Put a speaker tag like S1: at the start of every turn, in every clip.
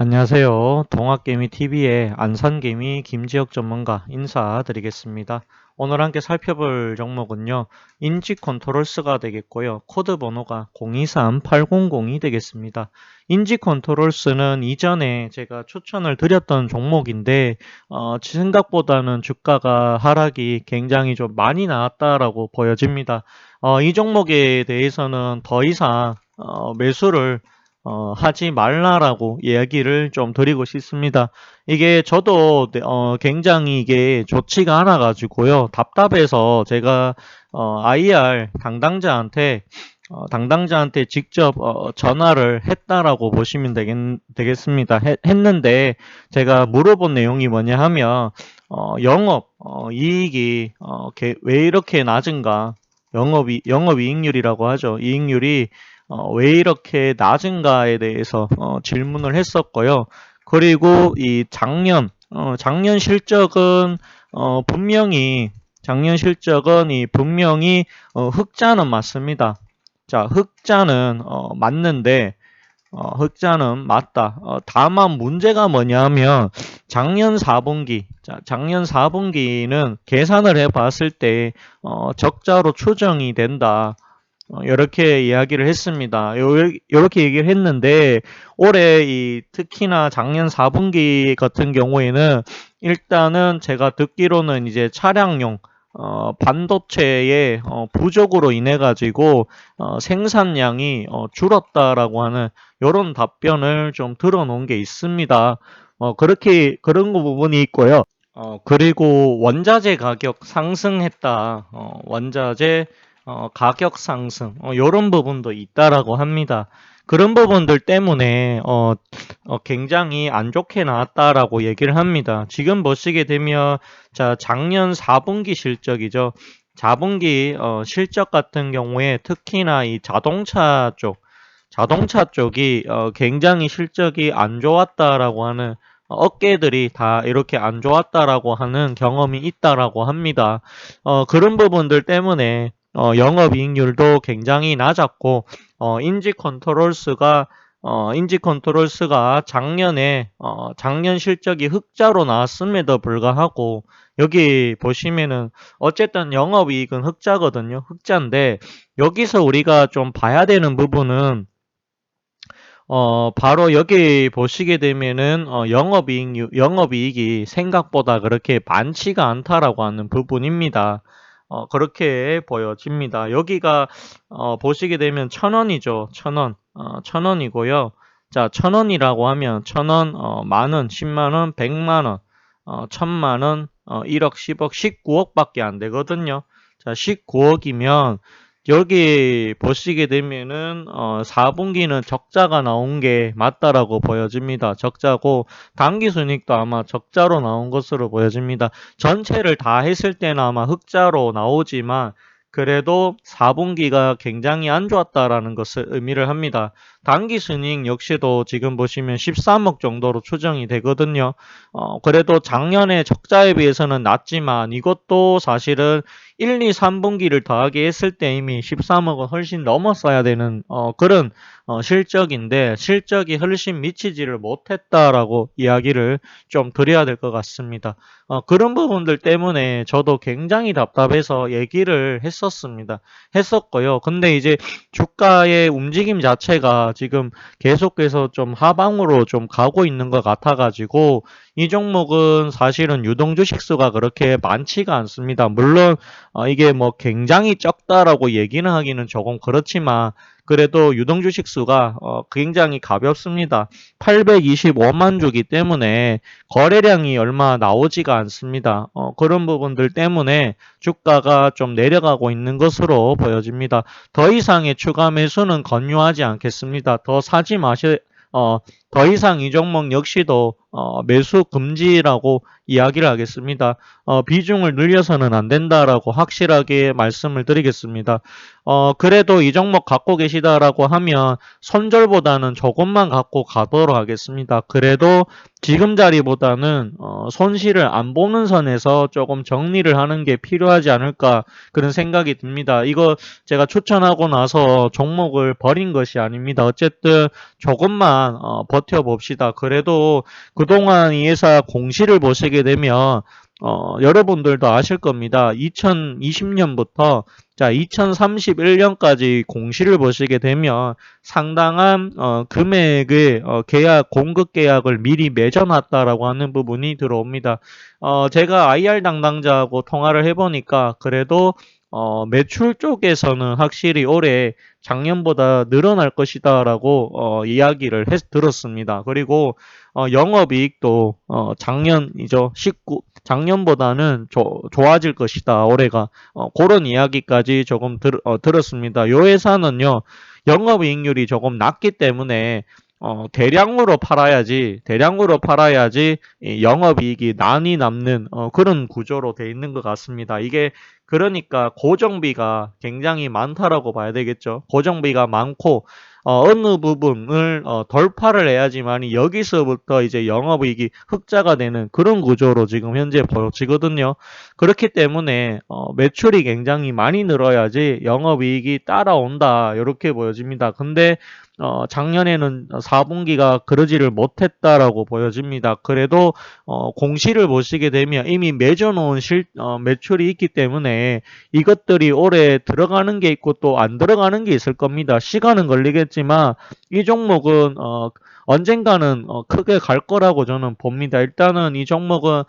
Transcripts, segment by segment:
S1: 안녕하세요. 동학개미TV의 안산개미 김지혁 전문가 인사드리겠습니다. 오늘 함께 살펴볼 종목은요. 인지컨트롤스가 되겠고요. 코드 번호가 023800이 되겠습니다. 인지컨트롤스는 이전에 제가 추천을 드렸던 종목인데 생각보다는 주가가 하락이 굉장히 좀 많이 나왔다라고 보여집니다. 이 종목에 대해서는 더 이상 매수를 하지 말라라고 이야기를 좀 드리고 싶습니다. 이게 저도 굉장히 이게 좋지가 않아 가지고요. 답답해서 제가 IR 당당자한테 직접 전화를 했다라고 보시면 되겠습니다. 했는데 제가 물어본 내용이 뭐냐 하면 영업 이익이 왜 이렇게 낮은가? 영업이익률이라고 하죠. 이익률이 왜 이렇게 낮은가에 대해서 질문을 했었고요. 그리고 이 작년 실적은 분명히 흑자는 맞습니다. 자, 흑자는 맞는데 흑자는 맞다. 다만 문제가 뭐냐면 작년 4분기는 계산을 해봤을 때 적자로 추정이 된다. 이렇게 이야기를 했습니다. 이렇게 얘기를 했는데 올해 특히나 작년 4분기 같은 경우에는 일단은 제가 듣기로는 이제 차량용 반도체의 부족으로 인해 가지고 생산량이 줄었다라고 하는 이런 답변을 좀 들어놓은 게 있습니다. 그런 부분이 있고요. 그리고 원자재 가격 상승했다. 원자재 가격 상승, 이런 부분도 있다라고 합니다. 그런 부분들 때문에 굉장히 안 좋게 나왔다라고 얘기를 합니다. 지금 보시게 되면 자, 작년 4분기 실적이죠. 4분기 실적 같은 경우에 특히나 이 자동차 쪽이 굉장히 실적이 안 좋았다라고 하는 업계들이 다 이렇게 안 좋았다라고 하는 경험이 있다라고 합니다. 그런 부분들 때문에 영업이익률도 굉장히 낮았고 인지컨트롤스가 작년 실적이 흑자로 나왔음에도 불구하고 여기 보시면은 어쨌든 영업이익은 흑자거든요. 흑자인데 여기서 우리가 좀 봐야 되는 부분은 바로 여기 보시게 되면은 영업이익이 생각보다 그렇게 많지가 않다라고 하는 부분입니다. 그렇게 보여집니다. 여기가 보시게 되면 1,000원이죠. 1,000원. 1,000원이고요. 자, 1,000원이라고 하면 1,000원, 만원, 10만원, 100만원, 1,000만원, 1억, 10억, 19억밖에 안 되거든요. 자, 19억이면 여기 보시게 되면은 4분기는 적자가 나온 게 맞다라고 보여집니다. 적자고 당기순이익도 아마 적자로 나온 것으로 보여집니다. 전체를 다 했을 때는 아마 흑자로 나오지만 그래도 4분기가 굉장히 안 좋았다라는 것을 의미를 합니다. 당기순이익 역시도 지금 보시면 13억 정도로 추정이 되거든요. 그래도 작년에 적자에 비해서는 낮지만 이것도 사실은 1, 2, 3분기를 더하게 했을 때 이미 13억은 훨씬 넘었어야 되는 그런 실적인데 실적이 훨씬 미치지를 못했다라고 이야기를 좀 드려야 될 것 같습니다. 그런 부분들 때문에 저도 굉장히 답답해서 얘기를 했었고요. 근데 이제 주가의 움직임 자체가 지금 계속해서 좀 하방으로 좀 가고 있는 것 같아가지고 이 종목은 사실은 유동 주식 수가 그렇게 많지가 않습니다. 물론 이게 뭐 굉장히 적다라고 얘기는 하기는 조금 그렇지만 그래도 유동 주식 수가 굉장히 가볍습니다. 825만 주기 때문에 거래량이 얼마 나오지가 않습니다. 그런 부분들 때문에 주가가 좀 내려가고 있는 것으로 보여집니다. 더 이상의 추가 매수는 권유하지 않겠습니다. 더 이상 이 종목 역시도 매수 금지라고 이야기를 하겠습니다. 비중을 늘려서는 안 된다라고 확실하게 말씀을 드리겠습니다. 그래도 이 종목 갖고 계시다라고 하면 손절보다는 조금만 갖고 가도록 하겠습니다. 그래도 지금 자리보다는 손실을 안 보는 선에서 조금 정리를 하는 게 필요하지 않을까 그런 생각이 듭니다. 이거 제가 추천하고 나서 종목을 버린 것이 아닙니다. 어쨌든 조금만 버텨봅시다. 그래도 그동안 이 회사 공시를 보시게 되면 여러분들도 아실 겁니다. 2020년부터 자, 2031년까지 공시를 보시게 되면 상당한 금액의 계약, 공급 계약을 미리 맺어놨다라고 하는 부분이 들어옵니다. 제가 IR 담당자하고 통화를 해보니까 그래도 매출 쪽에서는 확실히 올해 작년보다 늘어날 것이다라고 이야기를 들었습니다. 그리고 영업이익도 작년이죠. 작년보다는 좋아질 것이다. 올해가 그런 이야기까지 조금 들었습니다. 이 회사는요. 영업이익률이 조금 낮기 때문에 대량으로 팔아야지 이 영업이익이 많이 남는 그런 구조로 돼 있는 것 같습니다. 이게 그러니까 고정비가 굉장히 많다라고 봐야 되겠죠. 고정비가 많고 어느 부분을 돌파를 해야지만 여기서부터 이제 영업이익이 흑자가 되는 그런 구조로 지금 현재 보여지거든요. 그렇기 때문에 매출이 굉장히 많이 늘어야지 영업이익이 따라온다 이렇게 보여집니다. 근데 작년에는 4분기가 그러지를 못했다라고 보여집니다. 그래도 공시를 보시게 되면 이미 맺어놓은 매출이 있기 때문에 이것들이 올해 들어가는 게 있고 또 안 들어가는 게 있을 겁니다. 시간은 걸리겠지만 이 종목은 언젠가는 크게 갈 거라고 저는 봅니다. 일단은 이 종목은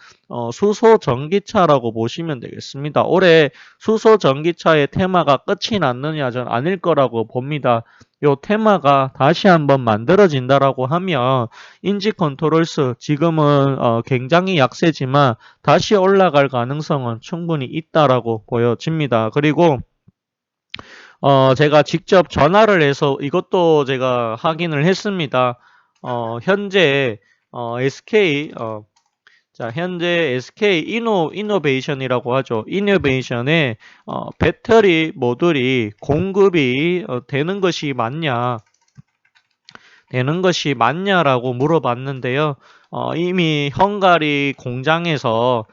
S1: 수소 전기차라고 보시면 되겠습니다. 올해 수소 전기차의 테마가 끝이 났느냐 저는 아닐 거라고 봅니다. 요 테마가 다시 한번 만들어진다라고 하면 인지 컨트롤스 지금은 굉장히 약세지만 다시 올라갈 가능성은 충분히 있다라고 보여집니다. 그리고 제가 직접 전화를 해서 이것도 제가 확인을 했습니다. 현재 SK 현재 SK 이노베이션이라고 하죠. 이노베이션에 배터리 모듈이 공급이 되는 것이 맞냐라고 물어봤는데요. 이미 헝가리 공장에서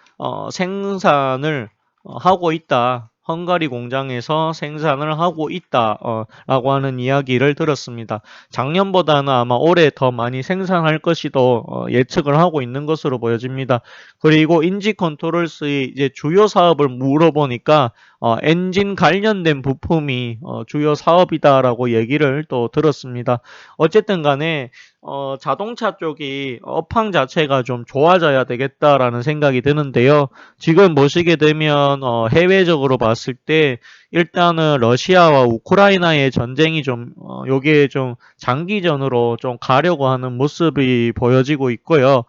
S1: 생산을 하고 있다. 헝가리 공장에서 생산을 하고 있다 라고 하는 이야기를 들었습니다. 작년보다는 아마 올해 더 많이 생산할 것이도 예측을 하고 있는 것으로 보여집니다. 그리고 인지 컨트롤스의 이제 주요 사업을 물어보니까 엔진 관련된 부품이 주요 사업이다라고 얘기를 또 들었습니다. 어쨌든 간에 자동차 쪽이 업황 자체가 좀 좋아져야 되겠다라는 생각이 드는데요. 지금 보시게 되면 해외적으로 봤을 때 일단은 러시아와 우크라이나의 전쟁이 좀 요게 좀 장기전으로 좀 가려고 하는 모습이 보여지고 있고요.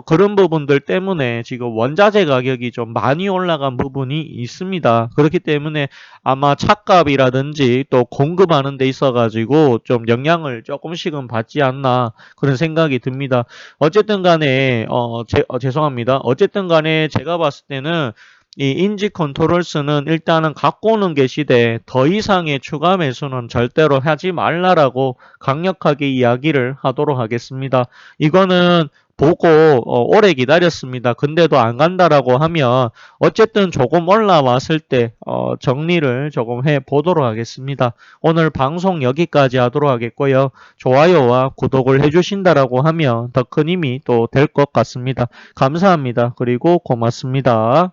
S1: 그런 부분들 때문에 지금 원자재 가격이 좀 많이 올라간 부분이 있습니다. 그렇기 때문에 아마 차값이라든지 또 공급하는 데 있어가지고 좀 영향을 조금씩은 받지 않나 그런 생각이 듭니다. 어쨌든 간에, 죄송합니다. 어쨌든 간에 제가 봤을 때는 이 인지 컨트롤스는 일단은 갖고는 계시되 더 이상의 추가 매수는 절대로 하지 말라라고 강력하게 이야기를 하도록 하겠습니다. 이거는 보고 오래 기다렸습니다. 근데도 안 간다라고 하면 어쨌든 조금 올라왔을 때 정리를 조금 해 보도록 하겠습니다. 오늘 방송 여기까지 하도록 하겠고요. 좋아요와 구독을 해주신다라고 하면 더 큰 힘이 또 될 것 같습니다. 감사합니다. 그리고 고맙습니다.